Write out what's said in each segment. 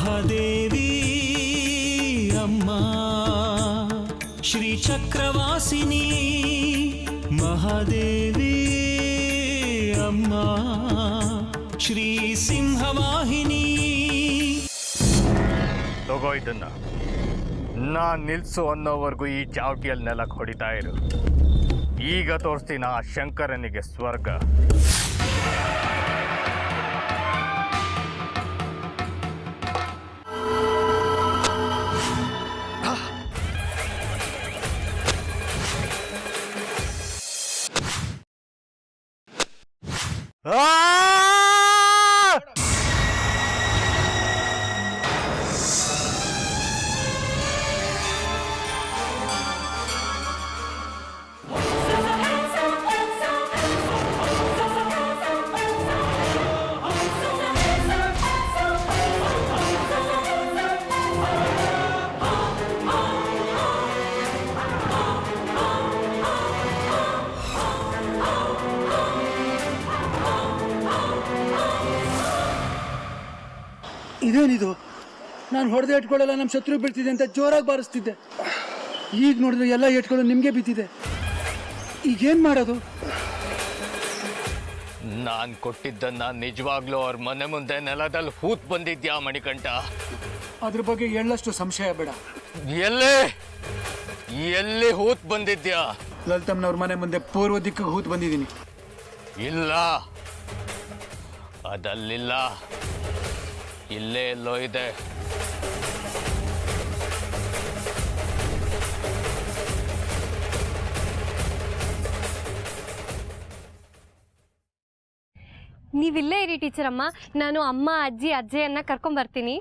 ಮಹಾದೇವಿ ಅಮ್ಮ ಶ್ರೀ ಚಕ್ರವಾಸಿನಿ ಮಹಾದೇವಿ ಅಮ್ಮ ಶ್ರೀ ಸಿಂಹವಾಹಿನಿ. ತಗೋ ಇದನ್ನ, ನಾನ್ ನಿಲ್ಸು ಅನ್ನೋವರೆಗೂ ಈ ಚಾವಟಿಯಲ್ಲಿ ನೆಲಕ್ಕೆ ಹೊಡಿತಾ ಇರು. ಈಗ ತೋರಿಸ್ತೀನಿ ಆ ಶಂಕರನಿಗೆ ಸ್ವರ್ಗ. ಇದೇನಿದು? ನಾನು ಹೊಡೆದ ಏಟ್ಗಳೆಲ್ಲ ನಮ್ಮ ಶತ್ರು ಬೀಳ್ತಿದೆ ಅಂತ ಜೋರಾಗಿ ಬಾರಿಸ್ತಿದ್ದೆ. ಈಗ ನೋಡಿದ್ರೆ ಎಲ್ಲ ಏಟ್ಗಳು ನಿಮಗೆ ಬಿದ್ದಿದೆ. ಈಗೇನು ಮಾಡೋದು? ನಾನು ಕೊಟ್ಟಿದ್ದನ್ನ ನಿಜವಾಗ್ಲೂ ಅವ್ರ ಮನೆ ಮುಂದೆ ನೆಲದಲ್ಲಿ ಹೂತ್ ಬಂದಿದ್ಯಾ ಮಣಿಕಂಠ? ಅದ್ರ ಬಗ್ಗೆ ಎಳ್ಳಷ್ಟು ಸಂಶಯ ಬೇಡ. ಎಲ್ಲಿ ಹೂತ್ ಬಂದಿದ್ಯಾ? ಲಲಿತಮ್ಮನವ್ರ ಮನೆ ಮುಂದೆ ಪೂರ್ವ ದಿಕ್ಕಿಗೆ ಹೂತ್ ಬಂದಿದ್ದೀನಿ. ಇಲ್ಲ, ಅದಲ್ಲಿಲ್ಲ, ಇಲ್ಲೇ ಎಲ್ಲೋ ಇದೆ. ನೀವಿಲ್ಲೇ ಇರಿ ಟೀಚರ್ ಅಮ್ಮ, ನಾನು ಅಮ್ಮ ಅಜ್ಜಿ ಅಜ್ಜೆಯನ್ನ ಕರ್ಕೊಂಡ್ ಬರ್ತೀನಿ.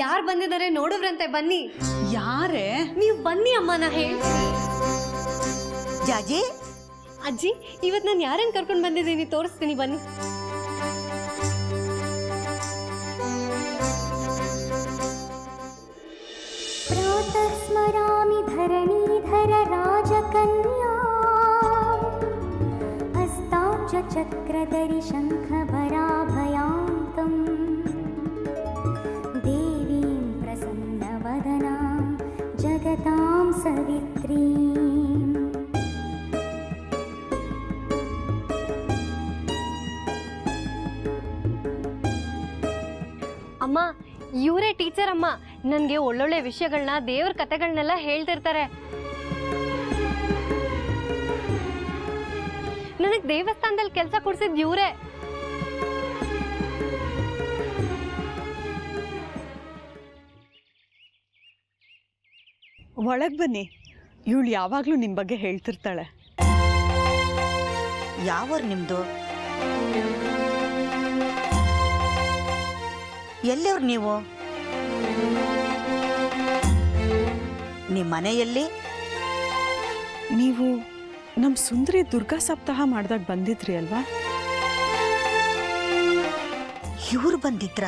ಯಾರು ಬಂದಿದ್ದಾರೆ ನೋಡಿದ್ರಂತೆ, ಬನ್ನಿ. ಯಾರೇ? ನೀವು ಬನ್ನಿ ಅಮ್ಮ, ನಾ ಹೇಳ್ತೀನಿ. ಜಾಜಿ ಅಜ್ಜಿ, ಇವತ್ತು ನಾನು ಯಾರನ್ನು ಕರ್ಕೊಂಡು ಬಂದಿದ್ದೀನಿ ತೋರಿಸ್ತೀನಿ, ಬನ್ನಿ. ಪ್ರಾತಃ ಸ್ಮರಾಮಿ ಧರಣೀಧರ ರಾಜಕನ್ಯಾ ಹಸ್ತಾಬ್ಜ ಚಕ್ರಧರಿ ಶಂಖಭರಾಭಯಾಂತಂ ದೇವೀಂ ಪ್ರಸನ್ನವದನಾಂ ಜಗತಾಂ ಸವಿತ್ರೀಂ. ಅಮ್ಮ, ಇವರೇ ಟೀಚರ್ ಅಮ್ಮ. ನನಗೆ ಒಳ್ಳೊಳ್ಳೆ ವಿಷಯಗಳನ್ನ, ದೇವ್ರ ಕಥೆಗಳನ್ನೆಲ್ಲ ಹೇಳ್ತಿರ್ತಾರೆ. ನನಗೆ ದೇವಸ್ಥಾನದಲ್ಲಿ ಕೆಲಸ ಕೊಡ್ಸಿದ್ ಇವರೇ. ಒಳಗೆ ಬನ್ನಿ, ಇವಳು ಯಾವಾಗಲೂ ನಿಮ್ಮ ಬಗ್ಗೆ ಹೇಳ್ತಿರ್ತಾಳೆ. ಯಾವೂರು ನಿಮ್ಮದು? ಎಲ್ಲಿಯವ್ರು ನೀವು? ನಿಮ್ಮ ಮನೆಯಲ್ಲಿ? ನೀವು ನಮ್ಮ ಸುಂದರಿ ದುರ್ಗಾ ಸಪ್ತಾಹ ಮಾಡಿದಾಗ ಬಂದಿದ್ರಿ ಅಲ್ವಾ? ಇವ್ರು ಬಂದಿದ್ರ?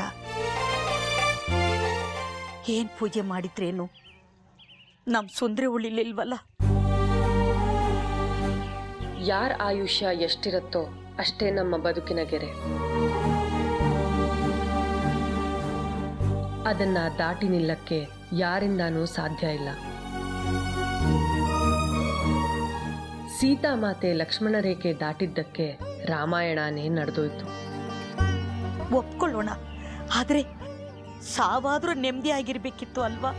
ಏನು ಪೂಜೆ ಮಾಡಿದ್ರೇನು? ನಮ್ಮ ಸುಂದರಿ ಉಳಿಲಿಲ್ವಲ್ಲ. ಯಾರ ಆಯುಷ್ಯ ಎಷ್ಟಿರುತ್ತೋ ಅಷ್ಟೇ ನಮ್ಮ ಬದುಕಿನ ಗೆರೆ. ಅದನ್ನ ದಾಟಿ ನಿಲ್ಲಕ್ಕೆ ಯಾರಿಂದಾನೂ ಸಾಧ್ಯ ಇಲ್ಲ. ಸೀತಾ ಮಾತೆ ಲಕ್ಷ್ಮಣ ರೇಖೆ ದಾಟಿದ್ದಕ್ಕೆ ರಾಮಾಯಣನೇ ನಡೆದೋಯ್ತು. ಒಪ್ಕೊಳ್ಳೋಣ, ಆದ್ರೆ ಸಾವಾದ್ರೂ ನೆಮ್ಮದಿ ಆಗಿರ್ಬೇಕಿತ್ತು ಅಲ್ವಾ?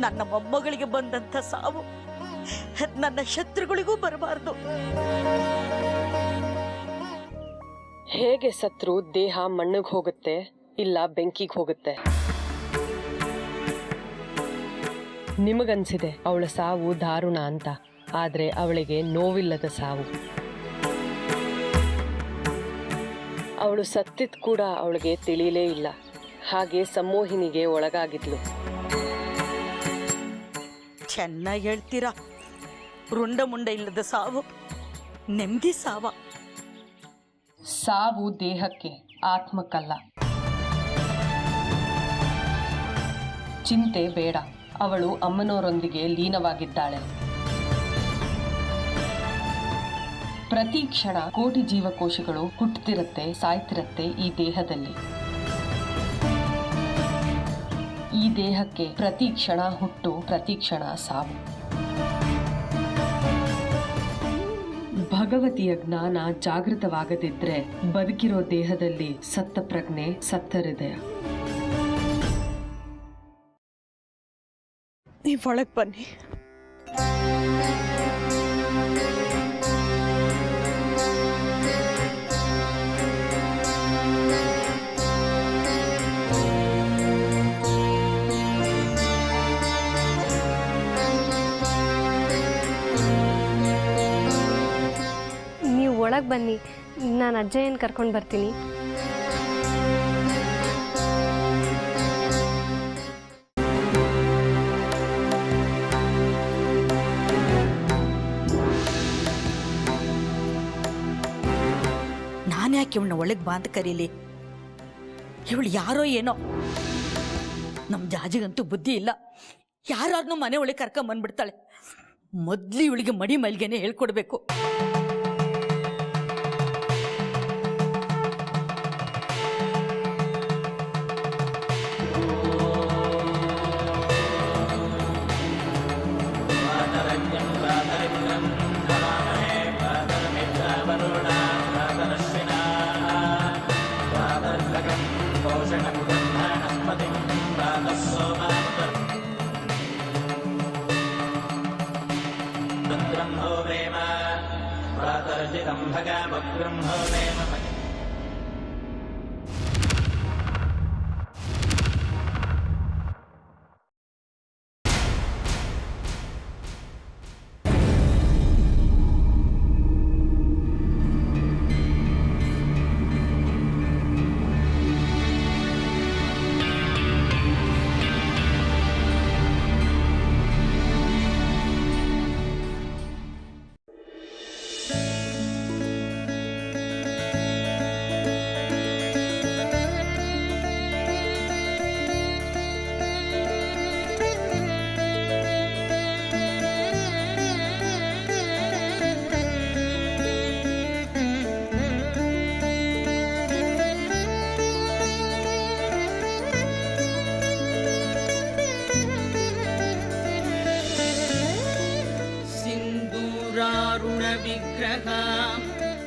ನನ್ನ ಮೊಮ್ಮಗಳಿಗೆ ಬಂದಂತ ಸಾವು ನನ್ನ ಶತ್ರುಗಳಿಗೂ ಬರಬಾರ್ದು. ಹೇಗೆ ಸತ್ರು ದೇಹ ಮಣ್ಣಿಗೆ ಹೋಗುತ್ತೆ, ಇಲ್ಲ ಬೆಂಕಿಗೆ ಹೋಗುತ್ತೆ. ನಿಮಗನ್ಸಿದೆ ಅವಳ ಸಾವು ದಾರುಣ ಅಂತ, ಆದ್ರೆ ಅವಳಿಗೆ ನೋವಿಲ್ಲದ ಸಾವು. ಅವಳು ಸತ್ತಿದ್ ಕೂಡ ಅವಳಿಗೆ ತಿಳಿಯಲೇ ಇಲ್ಲ. ಹಾಗೆ ಸಂಮೋಹಿನಿಗೆ ಒಳಗಾಗಿದ್ಲು. ಚೆನ್ನಾಗಿ ಹೇಳ್ತೀರಾ. ರುಂಡ ಮುಂಡ ಇಲ್ಲದ ಸಾವು ನೆಮ್ಮದಿ ಸಾವ. ಸಾವು ದೇಹಕ್ಕೆ, ಆತ್ಮಕ್ಕಲ್ಲ. ಚಿಂತೆ ಬೇಡ, ಅವಳು ಅಮ್ಮನವರೊಂದಿಗೆ ಲೀನವಾಗಿದ್ದಾಳೆ. ಪ್ರತಿ ಕ್ಷಣ ಕೋಟಿ ಜೀವಕೋಶಗಳು ಹುಟ್ಟುತ್ತಿರುತ್ತೆ, ಸಾಯ್ತಿರತ್ತೆ ಈ ದೇಹದಲ್ಲಿ. ಈ ದೇಹಕ್ಕೆ ಪ್ರತಿ ಕ್ಷಣ ಹುಟ್ಟು, ಪ್ರತಿ ಕ್ಷಣ ಸಾವು. ಭಗವತಿಯ ಜ್ಞಾನ ಜಾಗೃತವಾಗದಿದ್ರೆ ಬದುಕಿರೋ ದೇಹದಲ್ಲಿ ಸತ್ತ ಪ್ರಜ್ಞೆ, ಸತ್ತ ಹೃದಯ. ನೀವು ಒಳಗೆ ಬನ್ನಿ. ನೀವು ಒಳಗೆ ಬನ್ನಿ, ನಾನು ಅಜ್ಜಯ್ಯನ ಕರ್ಕೊಂಡು ಬರ್ತೀನಿ. ನಾನ್ಯಾಕೆ ಇವಳನ್ನ ಒಳಗೆ ಬಾಂಧ ಕರೀಲಿ? ಇವಳು ಯಾರೋ ಏನೋ. ನಮ್ಮ ಜಾಜಿಗಂತೂ ಬುದ್ಧಿ ಇಲ್ಲ. ಯಾರನ್ನೂ ಮನೆ ಒಳಗೆ ಕರ್ಕೊಂಬಂದ್ಬಿಡ್ತಾಳೆ. ಮೊದಲು ಇವಳಿಗೆ ಮಡಿ ಮಲ್ಗೆನೆ ಹೇಳ್ಕೊಡ್ಬೇಕು.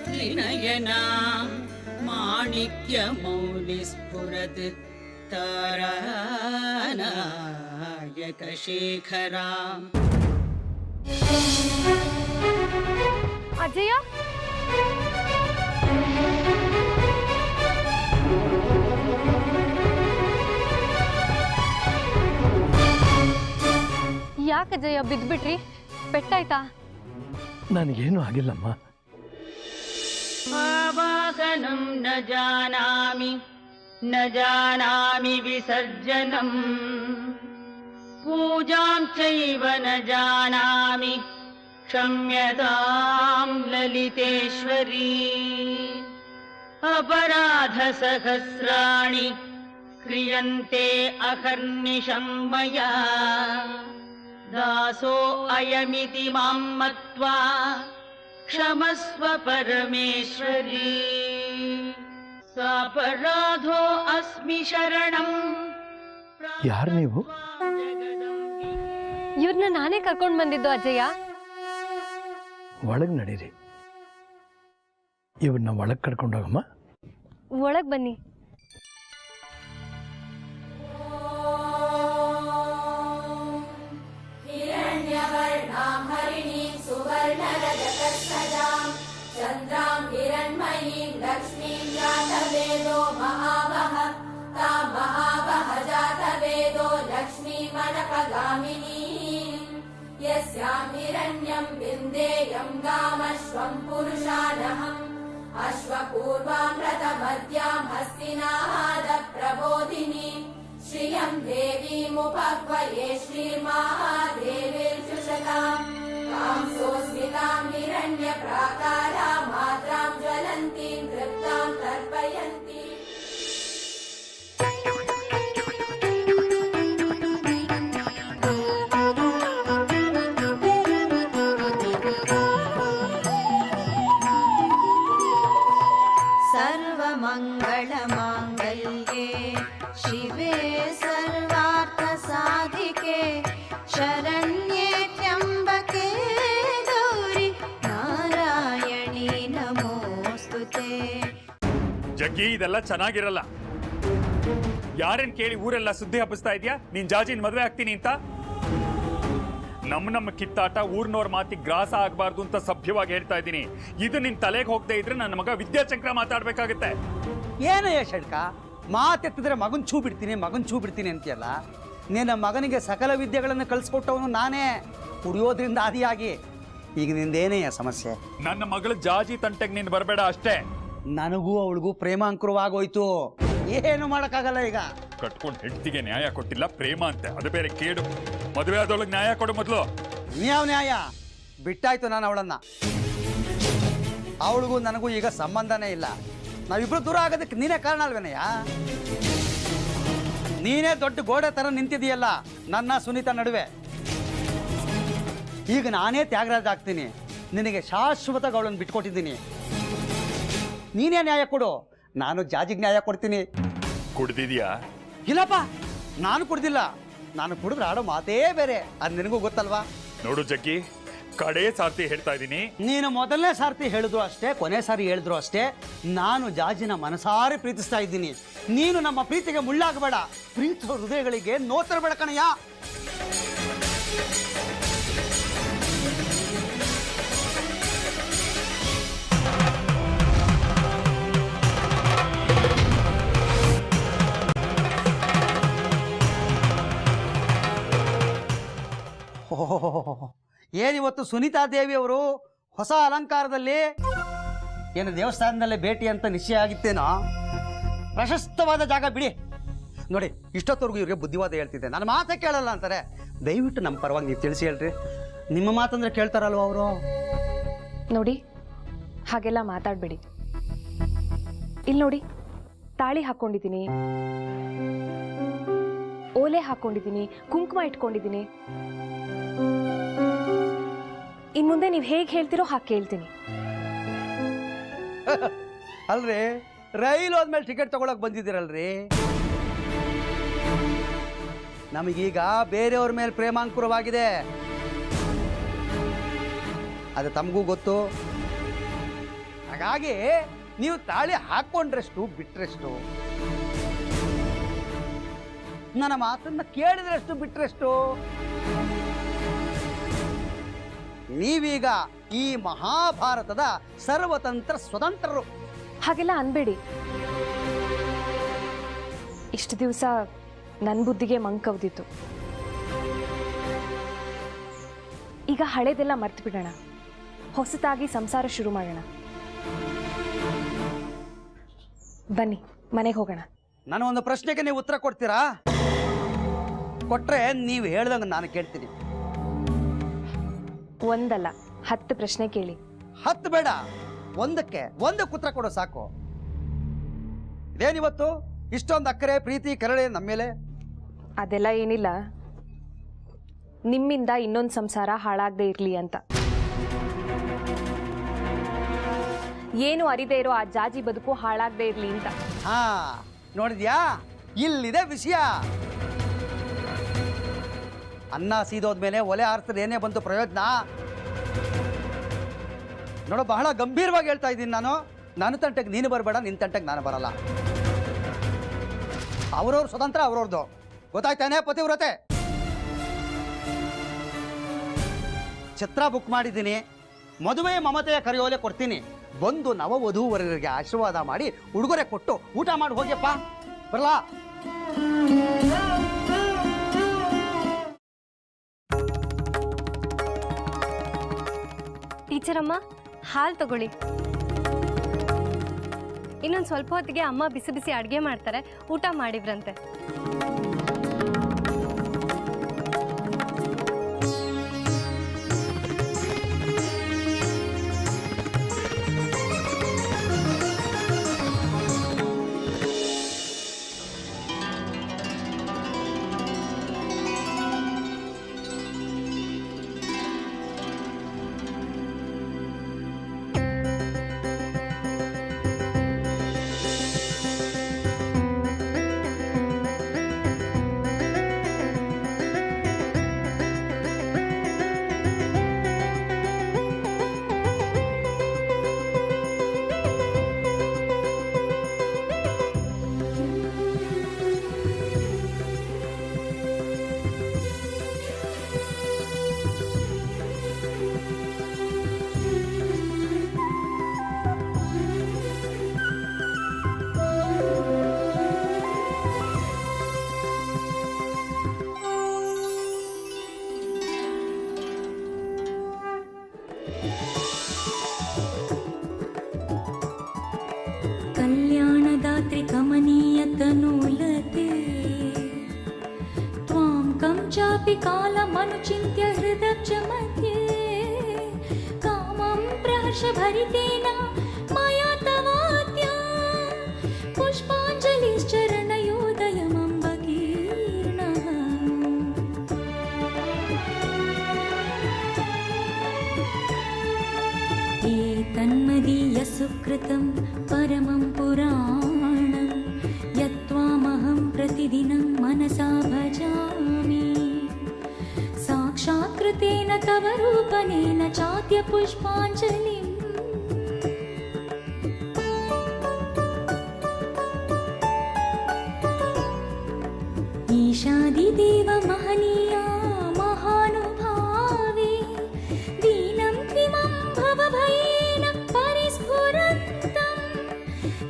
त्रिनयना माणिक्यमौलिस्फुरत् तारानायकशेखरा. ಅಜ್ಜಯ್ಯ, ಯಾಕಜ್ಜಯ್ಯ ಬಿದ್ಬಿಟ್ರಿ? ಪೆಟ್ಟಾಯ್ತಾ? ನನಗೇನು ಆಗಿಲ್ಲಮ್ಮ. आवाहनं न जानामि न जानामि विसर्जनम् पूजां चैव न जानामि क्षम्यतां ललितेश्वरी. अपराधसहस्राणि क्रियन्ते अहर्निशं मया दासो अयमिति मां मत्वा क्षमस्व परमेश्वरी. सापराधो अस्मि शरणं. ಯಾರು ನೀವು? ಇವ್ರನ್ನ ನಾನೇ ಕರ್ಕೊಂಡು ಬಂದಿದ್ದು ಅಜ್ಜಯ್ಯ. ಒಳಗೆ ನಡೀರಿ. ಇವನ್ನ ಒಳಗೆ ಕರ್ಕೊಂಡೋಗಮ್ಮ. ಒಳಗೆ ಬನ್ನಿ. ಚಂದ್ರಾಂ ಹಿರಣ್ಮಯೀಂ ಲಕ್ಷ್ಮೀಂ ಜಾತವೇದೋ ಮಹಾವಹ ತಾಂ ಮಹಾವಹ ಜಾತವೇದೋ ಲಕ್ಷ್ಮೀಮನಪಗಾಮಿನೀಂ ಯಸ್ಯಾಂ ಹಿರಣ್ಯಂ ವಿಂದೇಯಂ ಗಾಮಶ್ವಂ ಪುರುಷಾನಹಂ ಅಶ್ವಪೂರ್ವಾಂ ರಥಮದ್ಯಾಂ ಹಸ್ತಿನಾದ ಪ್ರಬೋಧಿನೀಂ ಶ್ರಿಯಂ ದೇವೀಮುಪಕ್ವಯೇ ಶ್ರೀರ್ಮಹಾದೇವೀರ್ಜುಷತಾಂ ಕಾಂಸೋಸ್ಮಿತಾಂ ಹಿರಣ್ಯ ಪ್ರಾಕಾರಾ ಮಾತ್ರಾಂ ಜ್ವಲಂತೀಂ ತೃಪ್ತಾಂ ತರ್ಪಯಂತಿ. ಸರ್ವಮಂಗಳ ಮಾಂಗಲ್ಯೆ ಶಿವೆ ಸರ್ವಾರ್ಥ ಸಾಧಿಕೆ ಶರಣ್ಯೆ ತ್ರ್ಯಂಬಕೆ ಗೌರಿ ನಾರಾಯಣಿ ನಮೋಸ್ತುತೆ. ಜಗ್ಗಿ, ಇದೆಲ್ಲ ಚೆನ್ನಾಗಿರಲ್ಲ. ಯಾರೇನ್ ಕೇಳಿ ಊರೆಲ್ಲ ಸುದ್ದಿ ಹಬ್ಬಿಸ್ತಾ ಇದೆಯಾ ನೀನ್ ಜಾಜಿನ್ ಮದುವೆ ಆಗ್ತೀನಿ ಅಂತ? ನಮ್ಮ ಕಿತ್ತಾಟ ಊರ್ನವ್ರ ಮಾತಿಗೆ ಗ್ರಾಸ ಆಗಬಾರ್ದು ಅಂತ ಸಭ್ಯವಾಗಿ ಹೇಳ್ತಾ ಇದ್ದೀನಿ. ಇದು ನಿನ್ ತಲೆಗೆ ಹೋಗದೆ ಇದ್ರೆ ನನ್ನ ಮಗ ವಿದ್ಯಾಚಕ್ರ ಮಾತಾಡ್ಬೇಕಾಗತ್ತೆ. ಏನಯ್ಯ ಷಡ್ಕ, ಮಾತೆತ್ತಿದ್ರೆ ಮಗನ್ ಛೂ ಬಿಡ್ತೀನಿ ಅಂತೀಯಲ್ಲ. ನಿನ್ನ ಮಗನಿಗೆ ಸಕಲ ವಿದ್ಯೆಗಳನ್ನು ಕಲಿಸ್ಕೊಟ್ಟವನು ನಾನೇ, ಕುಡಿಯೋದ್ರಿಂದ ಆದಿಯಾಗಿ. ಈಗ ನಿಂದೇನಯ್ಯ ಸಮಸ್ಯೆ? ನನ್ನ ಮಗಳ ಜಾಜಿ ತಂಟೆಗೆ ನೀನು ಬರಬೇಡ ಅಷ್ಟೇ. ನನಗೂ ಅವಳಿಗೂ ಪ್ರೇಮಾಂಕುರವಾಗೋಯ್ತು, ಏನು ಮಾಡೋಕ್ಕಾಗಲ್ಲ. ಈಗ ಕಟ್ಕೊಂಡು ಹೆಂಡತಿಗೆ ನ್ಯಾಯ ಕೊಟ್ಟಿಲ್ಲ, ಪ್ರೇಮ ಅಂತೆ, ಅದು ಬೇರೆ ಕೇಡು. ಮದುವೆ ಆದವಳಿಗೆ ನ್ಯಾಯ ಕೊಡು ಮೊದಲು. ಯಾವ ನ್ಯಾಯ? ಬಿಟ್ಟಾಯ್ತು ನಾನು ಅವಳನ್ನ. ಅವಳಿಗೂ ನನಗೂ ಈಗ ಸಂಬಂಧನೇ ಇಲ್ಲ. ನಾವಿಬ್ರು ದೂರ ಆಗೋದಕ್ಕೆ ನೀನೇ ಕಾರಣ ಅಲ್ವೇನಯ್ಯ? ನೀನೇ ದೊಡ್ಡ ಗೋಡೆ ತರ ನಿಂತಿದೀಯಲ್ಲ ನನ್ನ ಸುನೀತಾ ನಡುವೆ. ಈಗ ನಾನೇ ತ್ಯಾಗರಾಜ ಆಗ್ತೀನಿ, ನಿನಗೆ ಶಾಶ್ವತ ಅವಳನ್ನು ಬಿಟ್ಕೊಟ್ಟಿದ್ದೀನಿ. ನೀನೇ ನ್ಯಾಯ ಕೊಡು, ನಾನು ಜಾಜಿಗೆ ನ್ಯಾಯ ಕೊಡ್ತೀನಿ. ಕುಡ್ದಿದ್ಯಾ? ಇಲ್ಲಪ್ಪ, ನಾನು ಕುಡ್ದಿಲ್ಲ. ನಾನು ಕುಡಿದ್ರೆ ಆಡೋ ಮಾತೇ ಬೇರೆ, ಅದು ನಿನಗೂ ಗೊತ್ತಲ್ವಾ? ನೋಡು ಜಗ್ಗಿ, ಕಡೆ ಸಾರ್ತಿ ಹೇಳ್ತಾ ಇದ್ದೀನಿ. ನೀನು ಮೊದಲನೇ ಸಾರ್ತಿ ಹೇಳಿದ್ರು ಅಷ್ಟೇ, ಕೊನೆ ಸಾರಿ ಹೇಳಿದ್ರು ಅಷ್ಟೇ, ನಾನು ಜಾಜಿನ ಮನಸಾರಿ ಪ್ರೀತಿಸ್ತಾ ಇದ್ದೀನಿ. ನೀನು ನಮ್ಮ ಪ್ರೀತಿಗೆ ಮುಳ್ಳಾಗಬೇಡ, ಪ್ರೀತಿಸೋ ಹೃದಯಗಳಿಗೆ ನೋತರಬೇಡ ಕಣಯ್ಯ. ಏನಿವತ್ತು ಸುನೀತಾ ದೇವಿಯವರು ಹೊಸ ಅಲಂಕಾರದಲ್ಲಿ, ಏನು ದೇವಸ್ಥಾನದಲ್ಲೇ ಭೇಟಿ ಅಂತ ನಿಶ್ಚಯ ಆಗಿತ್ತೇನೋ? ಪ್ರಶಸ್ತವಾದ ಜಾಗ ಬಿಡಿ. ನೋಡಿ, ಇಷ್ಟೊತ್ತವರೆಗೂ ಇವ್ರಿಗೆ ಬುದ್ಧಿವಾದ ಹೇಳ್ತಿದ್ದೆ, ನನ್ನ ಮಾತೇ ಕೇಳಲ್ಲ ಅಂತಾರೆ. ದಯವಿಟ್ಟು ನಮ್ಮ ಪರವಾಗಿ ನೀವು ತಿಳಿಸಿ ಹೇಳ್ರಿ. ನಿಮ್ಮ ಮಾತಂದ್ರೆ ಕೇಳ್ತಾರಲ್ವ ಅವರು? ನೋಡಿ, ಹಾಗೆಲ್ಲ ಮಾತಾಡಬೇಡಿ. ಇಲ್ಲಿ ನೋಡಿ, ತಾಳಿ ಹಾಕ್ಕೊಂಡಿದ್ದೀನಿ, ಓಲೆ ಹಾಕ್ಕೊಂಡಿದ್ದೀನಿ, ಕುಂಕುಮ ಇಟ್ಕೊಂಡಿದ್ದೀನಿ. ಇನ್ನು ಮುಂದೆ ನೀವು ಹೇಗೆ ಹೇಳ್ತಿರೋ ಹಾಗೆ ಕೇಳ್ತೀನಿ. ಅಲ್ರಿ, ರೈಲು ಹೋದ್ಮೇಲೆ ಟಿಕೆಟ್ ತಗೊಳಕ್ ಬಂದಿದ್ದೀರಲ್ರಿ. ನಮಗೀಗ ಬೇರೆಯವ್ರ ಮೇಲೆ ಪ್ರೇಮಾಂಕುರವಾಗಿದೆ, ಅದು ತಮಗೂ ಗೊತ್ತು. ಹಾಗಾಗಿ ನೀವು ತಾಳಿ ಹಾಕೊಂಡ್ರಷ್ಟು ಬಿಟ್ರೆಷ್ಟು, ನನ್ನ ಮಾತನ್ನ ಕೇಳಿದ್ರಷ್ಟು ಬಿಟ್ರೆಷ್ಟು. ನೀವೀಗ ಈ ಮಹಾಭಾರತದ ಸರ್ವತಂತ್ರ ಸ್ವತಂತ್ರರು. ಹಾಗೆಲ್ಲ ಅನ್ಬೇಡಿ. ಇಷ್ಟು ದಿವಸ ನನ್ನ ಬುದ್ಧಿಗೆ ಮಂಕವ್ದಿತ್ತು. ಈಗ ಹಳೇದೆಲ್ಲ ಮರ್ತು ಬಿಡೋಣ, ಹೊಸತಾಗಿ ಸಂಸಾರ ಶುರು ಮಾಡೋಣ. ಬನ್ನಿ, ಮನೆಗೆ ಹೋಗೋಣ. ನನ್ನ ಒಂದು ಪ್ರಶ್ನೆಗೆ ನೀವು ಉತ್ತರ ಕೊಡ್ತೀರಾ? ಕೊಟ್ರೆ ನೀವು ಹೇಳ್ದಂಗೆ ನಾನು ಕೇಳ್ತೀನಿ. ಒಂದಲ್ಲ 10 ಪ್ರಶ್ನೆ ಕೇಳಿ. 10 ಬೇಡ, ಒಂದಕ್ಕೆ ಉತ್ತರ ಕೊಡೋ ಸಾಕು. ಇದೇನಿವತ್ತು ಇಷ್ಟೊಂದು ಅಕ್ಕರೆ ಪ್ರೀತಿ ಕರಳೆ ನಮ್ಮ ಮೇಲೆ? ಅದೆಲ್ಲ ಏನಿಲ್ಲ, ನಿಮ್ಮಿಂದ ಇನ್ನೊಂದು ಸಂಸಾರ ಹಾಳಾಗದೆ ಇರಲಿ ಅಂತ. ಏನು ಅರಿದೇ ಇರೋ ಆ ಜಾಜಿ ಬದುಕು ಹಾಳಾಗದೆ ಇರಲಿ ಅಂತ. ಹಾ, ನೋಡಿದ್ಯಾ, ಇಲ್ಲಿದೆ ವಿಷಯ. ಅನ್ನ ಸೀದೋದ್ಮೇಲೆ ಒಲೆ ಆರಿಸಿದ್ರೆ ಏನೇ ಬಂತು ಪ್ರಯೋಜನ? ನೋಡು, ಬಹಳ ಗಂಭೀರವಾಗಿ ಹೇಳ್ತಾ ಇದ್ದೀನಿ ನಾನು. ನನ್ನ ತಂಟೆಗೆ ನೀನು ಬರಬೇಡ, ನಿನ್ನ ತಂಟೆಗೆ ನಾನು ಬರಲ್ಲ. ಅವ್ರವ್ರ ಸ್ವತಂತ್ರ ಅವ್ರವ್ರದ್ದು, ಗೊತ್ತಾಯ್ತಾನೆ ಪತಿವ್ರತೆ? ಛತ್ರ ಬುಕ್ ಮಾಡಿದ್ದೀನಿ, ಮದುವೆ ಮಮತೆಯ ಕರೆಯೋಲೆ ಕೊಡ್ತೀನಿ. ಬಂದು ನವವಧೂವರರಿಗೆ ಆಶೀರ್ವಾದ ಮಾಡಿ ಉಡುಗೊರೆ ಕೊಟ್ಟು ಊಟ ಮಾಡಿ ಹೋಗ್ಯಪ್ಪ. ಬರಲಾ? ಟೀಚರ್ ಅಮ್ಮ, ಹಾಲು ತಗೊಳ್ಳಿ. ಇನ್ನೊಂದು ಸ್ವಲ್ಪ ಹೊತ್ತಿಗೆ ಅಮ್ಮ ಬಿಸಿ ಬಿಸಿ ಅಡುಗೆ ಮಾಡ್ತಾರೆ, ಊಟ ಮಾಡಿದ್ರಂತೆ. कल्याणदात्री कमनीयतनूलते त्वां कं चापि कालमनुचिन्त्य हृदक्ष मध्ये कामं प्रहर्षभरितेन मया तवाद्या पुष्पाञ्जलिश्चरणयोदयमम्बकीर्णः एतन्मदीयसुकृतं परमं पुराणं यत्त्वामहं प्रतिदिनं मनसा भजामि साक्षात्कृतेन तव रूपनेन चाद्य पुष्पाञ्जलिम् ईशादिदेव महनीया महानुभावे दीनं त्विमं भवभयेन परिस्फुरन्तं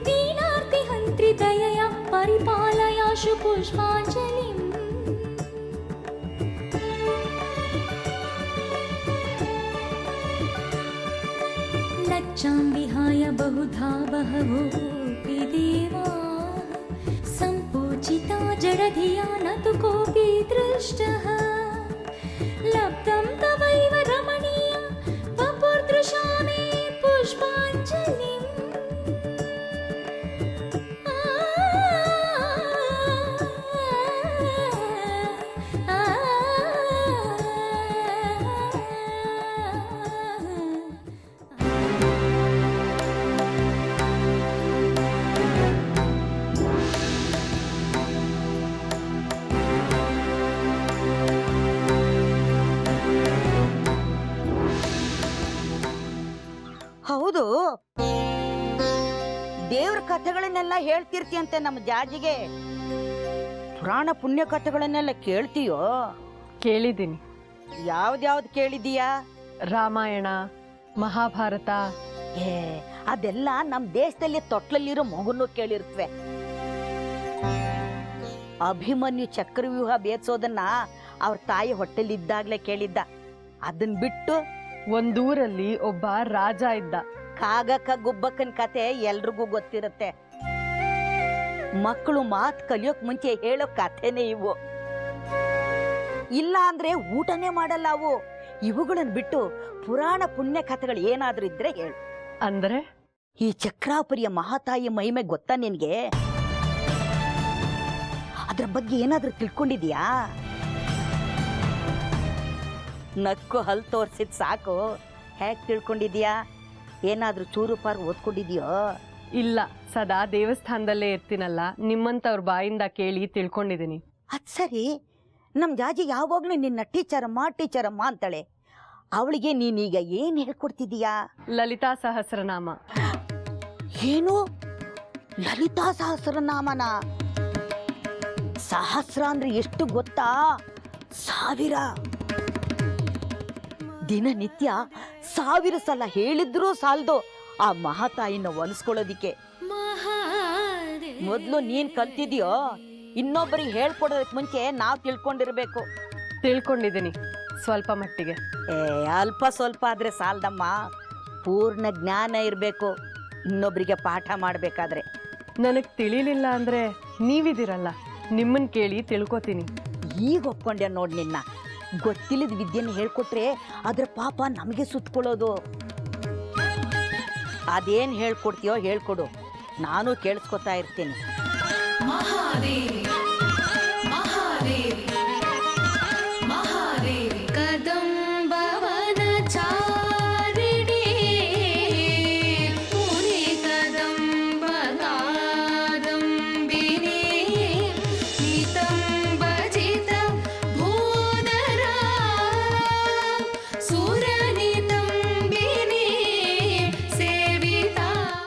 दीनार्तिहन्त्रि दयया परिपालयाशु पुष्पाञ्जलिम् लज्जां विहाय बहुधा बहवोऽपि देवाः सम्पूजिता जडधिया न तु कोऽपि दृष्टः लब्धं तवैव रमणीय वपुर्दृशा मे पुष्पाञ्जलिम् ಹೌದು, ದೇವ್ರ ಕಥೆಗಳನ್ನೆಲ್ಲ ಹೇಳ್ತಿರ್ತೀಯಂತೆ ನಮ್ಮ ಜಾಜಿಗೆ. ಪುರಾಣ ಪುಣ್ಯ ಕಥೆಗಳನ್ನೆಲ್ಲ ಕೇಳ್ತೀಯೋ? ಕೇಳಿದ್ದೀನಿ. ಯಾವ್ದ್ಯಾವ್ದು ಕೇಳಿದೀಯಾ? ರಾಮಾಯಣ, ಮಹಾಭಾರತ. ಅದೆಲ್ಲ ನಮ್ಮ ದೇಶದಲ್ಲಿ ತೊಟ್ಲಲ್ಲಿರೋ ಮಗುನು ಕೇಳಿರ್ತವೆ. ಅಭಿಮನ್ಯು ಚಕ್ರವ್ಯೂಹ ಬೇರ್ಸೋದನ್ನ ಅವ್ರ ತಾಯಿ ಹೊಟ್ಟೆಲಿದ್ದಾಗ್ಲೇ ಕೇಳಿದ್ದ. ಅದನ್ ಬಿಟ್ಟು ಒಂದೂರಲ್ಲಿ ಒಬ್ಬ ರಾಜ ಇದ್ದ. ಕಾಗಕ್ಕ ಗುಬ್ಬಕ್ಕನ ಕತೆ ಎಲ್ರಿಗೂ ಗೊತ್ತಿರುತ್ತೆ. ಮಕ್ಕಳು ಮಾತು ಕಲಿಯೋಕ್ ಮುಂಚೆ ಹೇಳೋ ಕಥೆನೇ ಇವು. ಇಲ್ಲ ಅಂದ್ರೆ ಊಟನೇ ಮಾಡಲ್ಲ ಅವು. ಇವುಗಳನ್ನ ಬಿಟ್ಟು ಪುರಾಣ ಪುಣ್ಯ ಕಥೆಗಳು ಏನಾದ್ರೂ ಇದ್ರೆ ಹೇಳು. ಅಂದ್ರೆ ಈ ಚಕ್ರಾಪುರಿಯ ಮಹಾತಾಯಿ ಮಹಿಮೆ ಗೊತ್ತಾ ನಿನ್ಗೆ? ಅದ್ರ ಬಗ್ಗೆ ಏನಾದ್ರೂ ತಿಳ್ಕೊಂಡಿದ್ಯಾ? ನಕ್ಕು ಹಲ್ ತೋರ್ಸಿದ್ ಸಾಕು, ಹೇಗ್ ತಿಳ್ಕೊಂಡಿದ್ಯಾ? ಏನಾದ್ರೂ ಚೂರು ಪಾರು ಓದ್ಕೊಂಡಿದ್ಯೋ? ಇಲ್ಲ, ಸದಾ ದೇವಸ್ಥಾನದಲ್ಲೇ ಇರ್ತೀನಲ್ಲ, ನಿಮ್ಮಂತವ್ರ ಬಾಯಿಂದ ಕೇಳಿ ತಿಳ್ಕೊಂಡಿದ್ದೀನಿ. ಅದ್ ಸರಿ, ನಮ್ ಜಾಜಿ ಯಾವಾಗ್ಲೂ ನಿನ್ನ ಟೀಚರಮ್ಮ ಟೀಚರಮ್ಮ ಅಂತಾಳೆ. ಅವಳಿಗೆ ನೀನೀಗ ಏನು ಹೇಳ್ಕೊಡ್ತಿದೀಯಾ? ಲಲಿತಾ ಸಹಸ್ರನಾಮ. ಏನು ಲಲಿತಾ ಸಹಸ್ರನಾಮನ? ಸಹಸ್ರ ಅಂದ್ರೆ ಎಷ್ಟು ಗೊತ್ತಾ? 1000. ದಿನನಿತ್ಯ 1000 ಸಲ ಹೇಳಿದ್ರೂ ಸಾಲದು ಆ ಮಹಾತಾಯಿನ ಒಲಿಸ್ಕೊಳ್ಳೋದಿಕ್ಕೆ. ಮೊದಲು ನೀನ್ ಕಲ್ತಿದ್ಯೋ, ಇನ್ನೊಬ್ಬರಿಗೆ ಹೇಳ್ಕೊಡೋದಕ್ಕೆ ಮುಂಚೆ ನಾವು ತಿಳ್ಕೊಂಡಿರ್ಬೇಕು. ತಿಳ್ಕೊಂಡಿದ್ದೀನಿ ಸ್ವಲ್ಪ ಮಟ್ಟಿಗೆ. ಅಲ್ಪ ಸ್ವಲ್ಪ ಆದ್ರೆ ಸಾಲದಮ್ಮ, ಪೂರ್ಣ ಜ್ಞಾನ ಇರಬೇಕು ಇನ್ನೊಬ್ಬರಿಗೆ ಪಾಠ ಮಾಡಬೇಕಾದ್ರೆ. ನನಗೆ ತಿಳಿಲಿಲ್ಲ ಅಂದ್ರೆ ನೀವಿದಿರಲ್ಲ, ನಿಮ್ಮನ್ನ ಕೇಳಿ ತಿಳ್ಕೊತೀನಿ. ಈಗ ಒಪ್ಕೊಂಡೆ ನೋಡಿ ನಿನ್ನ. ಗೊತ್ತಿಲ್ಲದ ವಿದ್ಯೆನ ಹೇಳ್ಕೊಟ್ರೆ ಅದ್ರ ಪಾಪ ನಮಗೆ ಸುತ್ಕೊಳ್ಳೋದು. ಅದೇನು ಹೇಳ್ಕೊಡ್ತೀಯೋ ಹೇಳ್ಕೊಡು, ನಾನು ಕೇಳಿಸ್ಕೊತಾ ಇರ್ತೀನಿ.